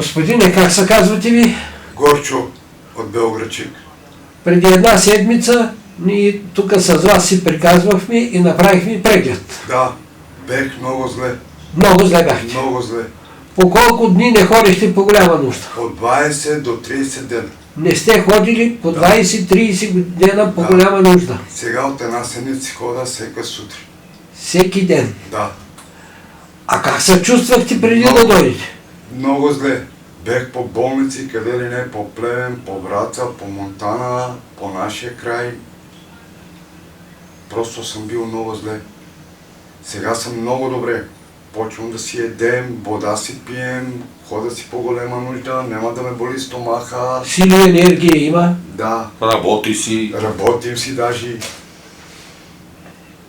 Господине, как се казвате ви? Горчо от Белоградчик. Преди една седмица ние тук с вас си приказвахме и направихме преглед. Да, бех много зле. Много зле бяхте. Много зле. По колко дни не ходихте по голяма нужда? От 20 до 30 дена. Не сте ходили по 20-30 дена по Да. голяма нужда. Сега от една седмица си хода всека сутрин. Всеки ден. Да. А как се чувствахте преди Много. да дойдете? Много зле. Бех по болници, къде ли не, по Плевен, по Враца, по Монтана, по нашия край. Просто съм бил много зле. Сега съм много добре. Почвам да си едем, вода си пием, хода си по голема нужда, няма да ме боли стомаха. Силна енергия има. Да, Работи си. работим си даже.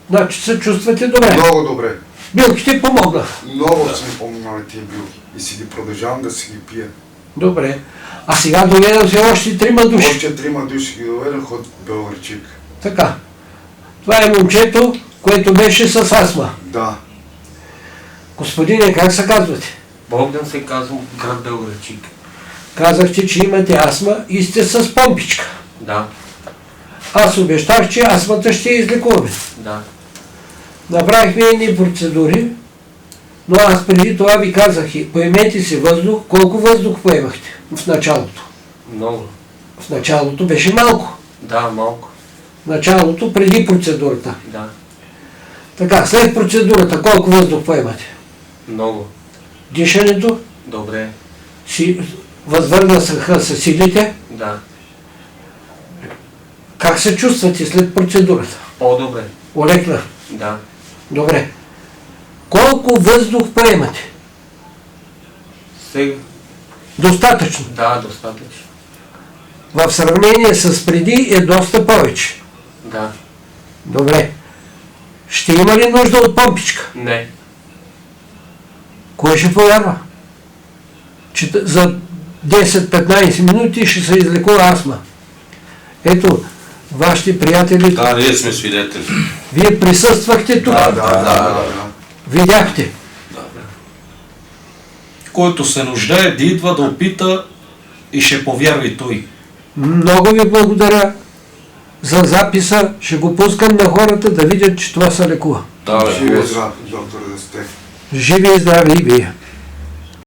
Значи се чувствате добре. Много добре. Билките помогна. Много са ми помогнали тия билки. И си ги продължавам да си ги пия. Добре. А сега доведам се още 3 души. Още 3 души ги доведох от Белоградчик. Така. Това е момчето, което беше с астма. Да. Господине, как се казвате? Богдан се казва град Белоградчик. Казахте, че имате астма и сте с помпичка. Да, Аз обещах, че астмата ще излекуваме. да. Направихме едни процедури, но аз преди това ви казах, поемете си въздух. Колко въздух поемахте в началото? Много. В началото беше малко. Да, малко. В началото преди процедурата. Да, Така, след процедурата колко въздух поемате? много. Дишането Добре. си възвърнаха с силите. Да. Как се чувствате след процедурата? По-добре. Олекна. Да. Добре. Колко въздух поемате? Сега. Достатъчно. Да, достатъчно. В сравнение с преди е доста повече. Да. Добре. Ще има ли нужда от помпичка? Не. Кой ще повярва? Че за 10-15 минути ще се излекува астма. Ето, вашите приятели, Да, ние сме свидетели. вие присъствахте тук, Да. видяхте. Който се нуждае да идва да опита и ще повярва и той. Много ви благодаря за записа. Ще го пускам на хората да видят, че това се лекува. Да, бе. Живе здрав, доктор, да сте. Живи и здрави и вие.